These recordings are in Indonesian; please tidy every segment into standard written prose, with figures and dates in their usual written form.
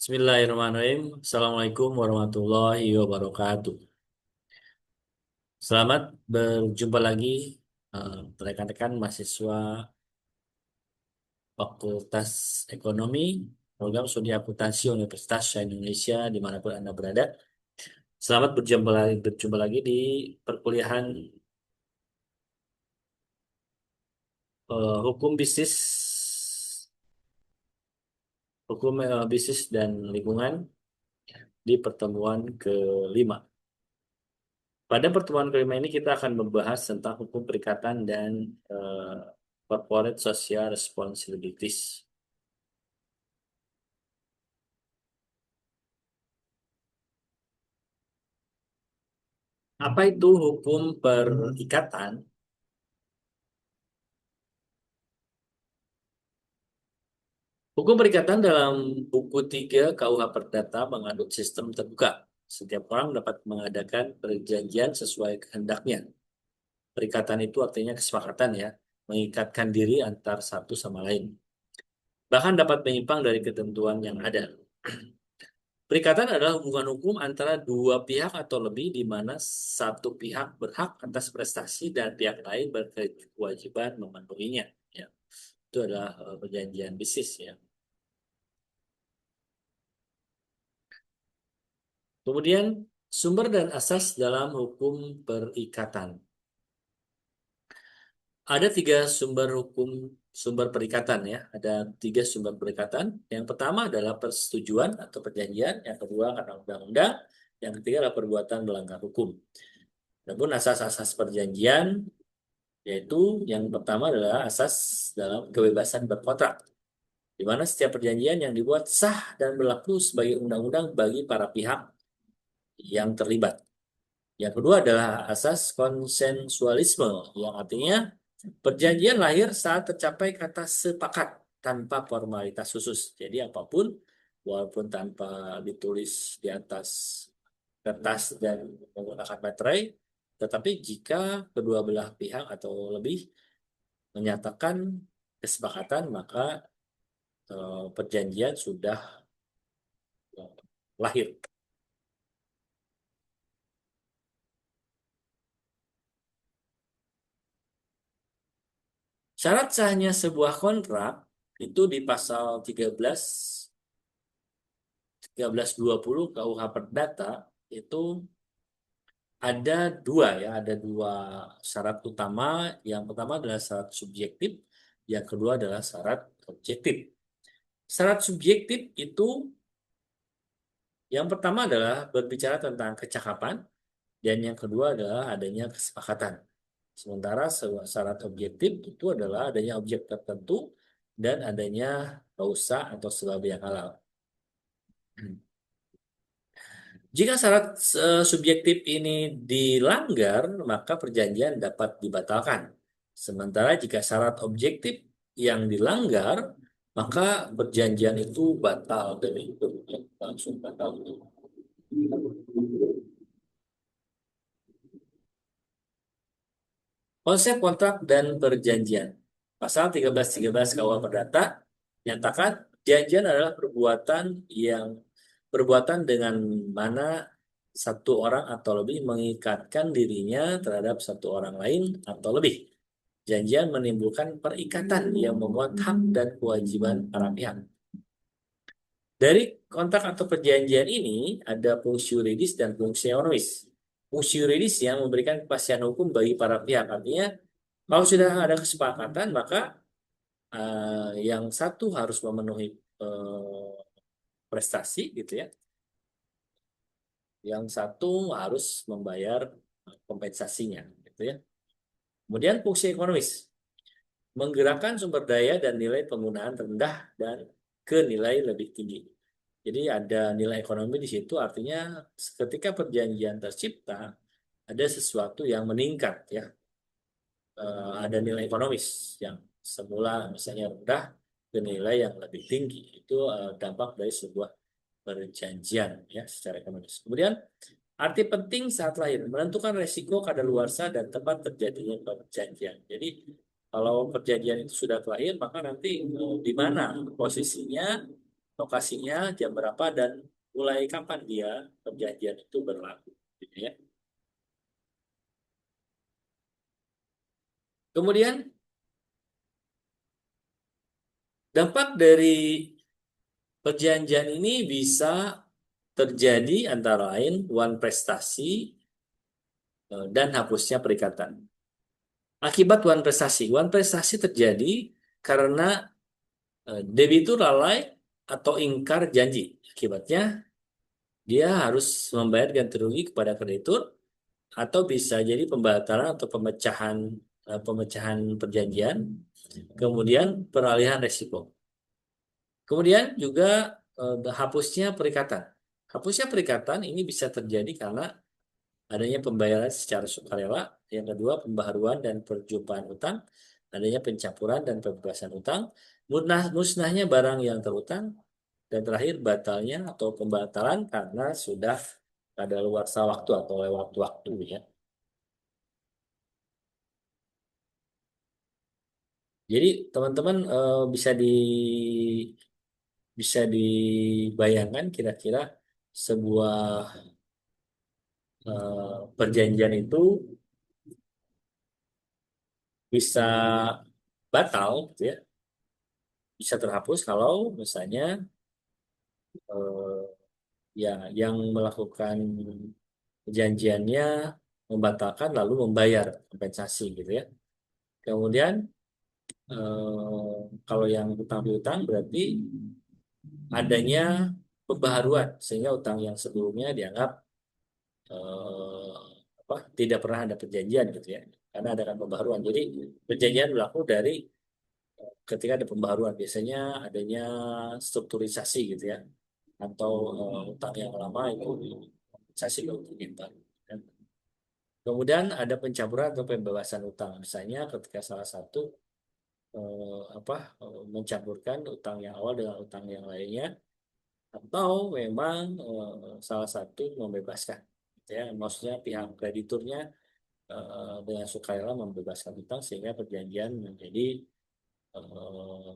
Bismillahirrahmanirrahim. Assalamualaikum warahmatullahi wabarakatuh. Selamat berjumpa lagi rekan-rekan mahasiswa Fakultas Ekonomi, Program Studi Akuntansi Universitas Syah Indonesia dimanapun Anda berada. Selamat berjumpa lagi di perkuliahan Hukum Bisnis, Bisnis dan Lingkungan di pertemuan kelima. Pada pertemuan kelima ini kita akan membahas tentang hukum perikatan dan corporate social responsibilities. Apa itu hukum perikatan? Hukum perikatan dalam buku 3 KUH Perdata mengandung sistem terbuka. Setiap orang dapat mengadakan perjanjian sesuai kehendaknya. Perikatan itu artinya kesepakatan ya, mengikatkan diri antar satu sama lain. Bahkan dapat menyimpang dari ketentuan yang ada. Perikatan adalah hubungan hukum antara dua pihak atau lebih di mana satu pihak berhak atas prestasi dan pihak lain berkewajiban memenuhinya. Ya, itu adalah perjanjian bisnis ya. Kemudian sumber dan asas dalam hukum perikatan. Ada tiga sumber perikatan ya. Ada tiga sumber perikatan. Yang pertama adalah persetujuan atau perjanjian. Yang kedua karena undang-undang. Yang ketiga adalah perbuatan melanggar hukum. Namun asas-asas perjanjian yaitu yang pertama adalah asas dalam kebebasan berkontrak, di mana setiap perjanjian yang dibuat sah dan berlaku sebagai undang-undang bagi para pihak yang terlibat. Yang kedua adalah asas konsensualisme, yang artinya perjanjian lahir saat tercapai kata sepakat tanpa formalitas khusus. Jadi apapun, walaupun tanpa ditulis di atas kertas dan menggunakan materai, tetapi jika kedua belah pihak atau lebih menyatakan kesepakatan, maka perjanjian sudah lahir. Syarat sahnya sebuah kontrak itu di pasal 13 KUH Perdata itu ada dua ya, ada dua syarat utama. Yang pertama adalah syarat subjektif, yang kedua adalah syarat objektif. Syarat subjektif itu yang pertama adalah berbicara tentang kecakapan, dan yang kedua adalah adanya kesepakatan. Sementara syarat objektif itu adalah adanya objek tertentu dan adanya kausa atau sebab yang halal. Jika syarat subjektif ini dilanggar, maka perjanjian dapat dibatalkan. Sementara jika syarat objektif yang dilanggar, maka perjanjian itu batal dari itu, langsung batal. Konsep kontrak dan perjanjian. Pasal 1313 KUH Perdata nyatakan perjanjian adalah perbuatan dengan mana satu orang atau lebih mengikatkan dirinya terhadap satu orang lain atau lebih. Perjanjian menimbulkan perikatan yang memuat hak dan kewajiban para pihak. Dari kontrak atau perjanjian ini ada fungsi yuridis dan fungsi ekonomis. Fungsi yuridis yang memberikan kepastian hukum bagi para pihak. Artinya, kalau sudah ada kesepakatan, maka yang satu harus memenuhi prestasi, gitu ya. Yang satu harus membayar kompensasinya, gitu ya. Kemudian fungsi ekonomis, menggerakkan sumber daya dan nilai penggunaan rendah dan ke nilai lebih tinggi. Jadi ada nilai ekonomi di situ, artinya ketika perjanjian tercipta, ada sesuatu yang meningkat ya. Ada nilai ekonomis yang semula misalnya rendah ke nilai yang lebih tinggi. Itu dampak dari sebuah perjanjian ya secara ekonomis. Kemudian arti penting saat lahir menentukan resiko kadaluarsa dan tempat terjadinya perjanjian. Jadi kalau perjanjian itu sudah lahir, maka nanti di mana posisinya lokasinya, jam berapa, dan mulai kapan dia perjanjian itu berlaku. Gitu ya. Kemudian dampak dari perjanjian ini bisa terjadi antara lain wan prestasi dan hapusnya perikatan. Akibat wan prestasi terjadi karena debitur lalai atau ingkar janji. Akibatnya dia harus membayar ganti rugi kepada kreditur atau bisa jadi pembatalan atau pemecahan perjanjian, kemudian peralihan resiko. Kemudian juga hapusnya perikatan. Hapusnya perikatan ini bisa terjadi karena adanya pembayaran secara sukarela, yang kedua pembaharuan dan perjumpaan utang, adanya pencampuran dan pembebasan utang, musnahnya barang yang terutang, dan terakhir batalnya atau pembatalan karena sudah ada luarsa waktu atau lewat waktu ya. Jadi teman-teman bisa dibayangkan kira-kira sebuah perjanjian itu bisa batal, gitu ya, bisa terhapus kalau misalnya eh, ya yang melakukan perjanjiannya membatalkan lalu membayar kompensasi gitu ya. Kemudian kalau yang utang piutang berarti adanya pembaharuan sehingga utang yang sebelumnya dianggap eh, tidak pernah ada perjanjian gitu ya, karena ada kan pembaharuan. Jadi perjanjian berlaku dari ketika ada pembaharuan, biasanya adanya strukturisasi gitu ya, atau utang yang lama itu kompensasi ke utang yang baru. Dan kemudian ada pencampuran atau pembebasan utang, misalnya ketika salah satu mencampurkan utang yang awal dengan utang yang lainnya, atau memang salah satu membebaskan, gitu ya, maksudnya pihak krediturnya dengan sukarela membebaskan utang sehingga perjanjian menjadi eh,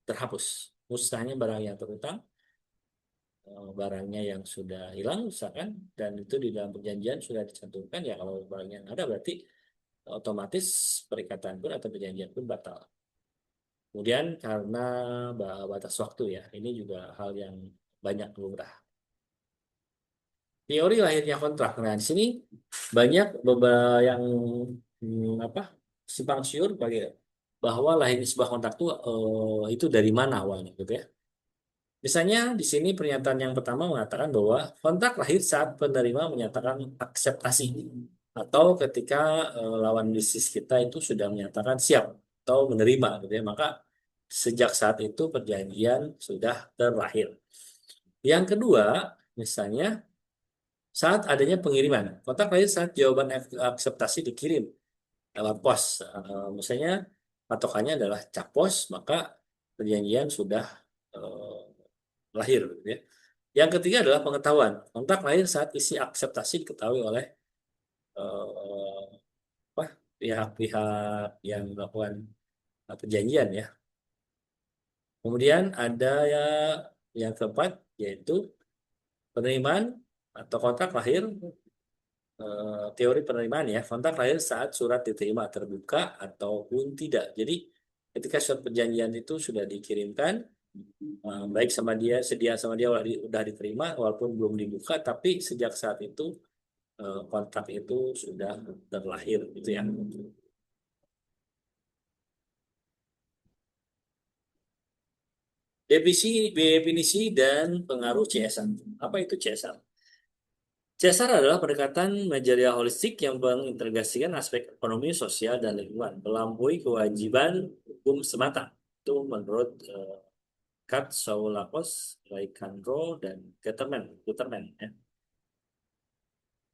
terhapus. Musnahnya barang yang terutang, barangnya yang sudah hilang misalkan, dan itu di dalam perjanjian sudah dicantumkan, ya kalau barangnya nggak ada berarti otomatis perikatan pun atau perjanjian pun batal. Kemudian karena batas waktu ya, ini juga hal yang banyak lumrah. Teori lahirnya kontrak. Nah, di sini banyak beberapa yang apa simpang siur bagi bahwa lahirnya sebuah kontrak itu dari mana awalnya gitu ya. Misalnya di sini pernyataan yang pertama mengatakan bahwa kontrak lahir saat penerima menyatakan akseptasi atau ketika lawan bisnis kita itu sudah menyatakan siap atau menerima gitu ya. Maka sejak saat itu perjanjian sudah terlahir. Yang kedua, misalnya saat adanya pengiriman. Kontrak lahir saat jawaban akseptasi dikirim lewat pos. Misalnya patokannya adalah cap pos, maka perjanjian sudah eh, lahir, gitu ya. Yang ketiga adalah pengetahuan. Kontrak lahir saat isi akseptasi diketahui oleh eh, apa, pihak-pihak yang melakukan perjanjian ya. Kemudian ada ya yang keempat, yaitu penerimaan atau kontrak lahir, teori penerimaan ya. Kontrak lahir saat surat diterima terbuka ataupun tidak. Jadi ketika surat perjanjian itu sudah dikirimkan, baik sama dia, sedia sama dia udah diterima walaupun belum dibuka, tapi sejak saat itu kontrak itu sudah terlahir gitu ya. Definisi dan pengaruh CSR. Apa itu CSR? CSR adalah pendekatan manajerial holistik yang mengintegrasikan aspek ekonomi, sosial, dan lingkungan, melampaui kewajiban hukum semata. Itu menurut Katsoulakos, Raikandro, dan Guterman. Ya.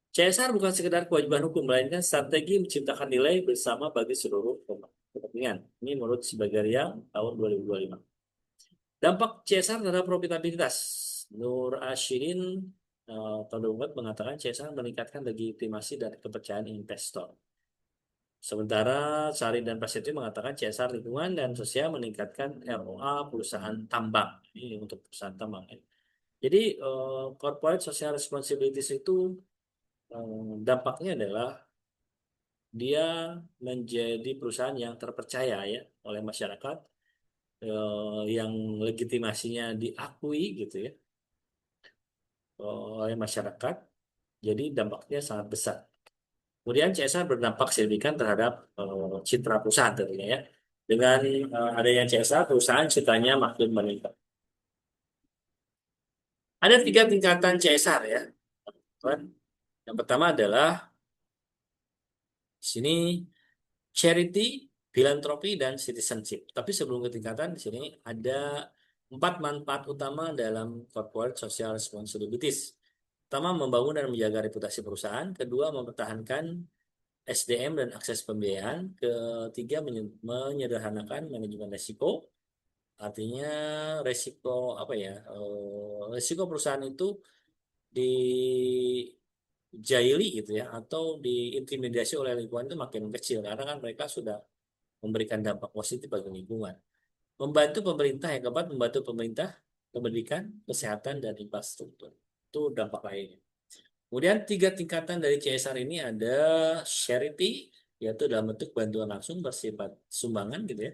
CSR bukan sekedar kewajiban hukum, melainkan strategi menciptakan nilai bersama bagi seluruh kepentingan. Ini menurut Sibagian tahun 2025. Dampak CSR terhadap profitabilitas. Nur Ashirin tahun 2004 mengatakan CSR meningkatkan legitimasi dan kepercayaan investor. Sementara Sari dan Prasetyo mengatakan CSR lingkungan dan sosial meningkatkan ROA perusahaan tambang. Ini untuk perusahaan tambang, ya. Jadi corporate social responsibilities itu dampaknya adalah dia menjadi perusahaan yang terpercaya ya oleh masyarakat, yang legitimasinya diakui gitu ya oleh masyarakat. Jadi dampaknya sangat besar. Kemudian CSR berdampak signifikan terhadap citra perusahaan tentunya ya. Dengan adanya CSR, perusahaan citranya makin meningkat. Ada tiga tingkatan CSR ya, teman. Yang pertama adalah di sini charity, filantropi, dan citizenship. Tapi sebelum ketingkatan di sini ada empat manfaat utama dalam corporate social responsibilities. Pertama, membangun dan menjaga reputasi perusahaan. Kedua, mempertahankan SDM dan akses pembiayaan. Ketiga, menyederhanakan manajemen risiko. Artinya risiko apa ya? Risiko perusahaan itu dijaili gitu ya, atau diintimidasi oleh lingkungan itu makin kecil karena kan mereka sudah memberikan dampak positif bagi lingkungan. Membantu pemerintah yang keempat, membantu pemerintah pendidikan, kesehatan, dan infrastruktur. Itu dampak lainnya. Kemudian tiga tingkatan dari CSR ini ada charity, yaitu dalam bentuk bantuan langsung bersifat sumbangan gitu ya.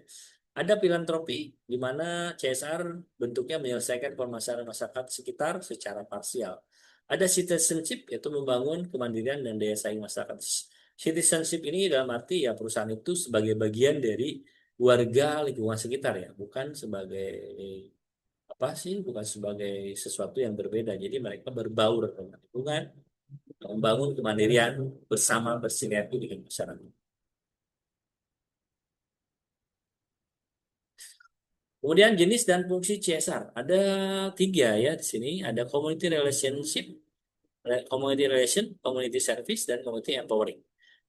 Ada filantropi, di mana CSR bentuknya menyelesaikan permasalahan masyarakat sekitar secara parsial. Ada citizenship, yaitu membangun kemandirian dan daya saing masyarakat. Citizenship ini dalam arti ya perusahaan itu sebagai bagian dari warga lingkungan sekitar ya, bukan sebagai apa sih, bukan sebagai sesuatu yang berbeda. Jadi mereka berbaur dengan lingkungan, membangun kemandirian bersama bersinergi dengan masyarakat. Kemudian jenis dan fungsi CSR ada tiga ya di sini. Ada community relationship, community relation, community service, dan community empowering.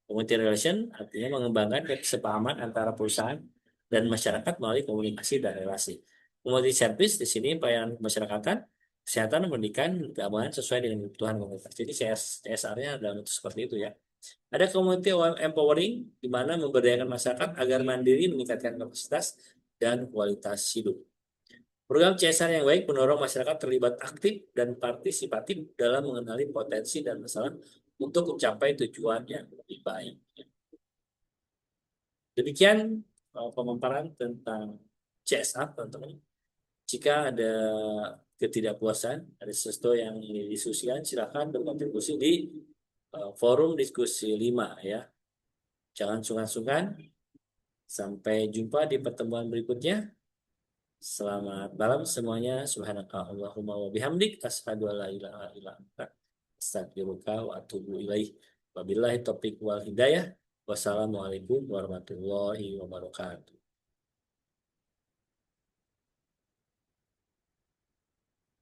Community relation artinya mengembangkan kesepahaman antara perusahaan dan masyarakat melalui komunikasi dan relasi. Community service di sini pelayanan kemasyarakatan, kesehatan, pendidikan, keamanan sesuai dengan kebutuhan komunitas. Jadi CSR-nya dalam bentuk seperti itu ya. Ada community empowering, di mana memberdayakan masyarakat agar mandiri, meningkatkan kapasitas dan kualitas hidup. Program CSR yang baik mendorong masyarakat terlibat aktif dan partisipatif dalam mengenali potensi dan masalah untuk mencapai tujuan yang lebih baik. Demikian pemaparan tentang CSR, teman-teman. Jika ada ketidakpuasan, ada sesuatu yang didiskusikan, silakan berkontribusi di forum diskusi 5 ya. Jangan sungkan-sungkan. Sampai jumpa di pertemuan berikutnya. Selamat malam semuanya. Subhanakallahumma wa bihamdik. Asyhadu an la ilaha illa anta. Astaghfiruka wa atubu ilaih. Wabillahi taufiq wal hidayah. Wassalamualaikum warahmatullahi wabarakatuh.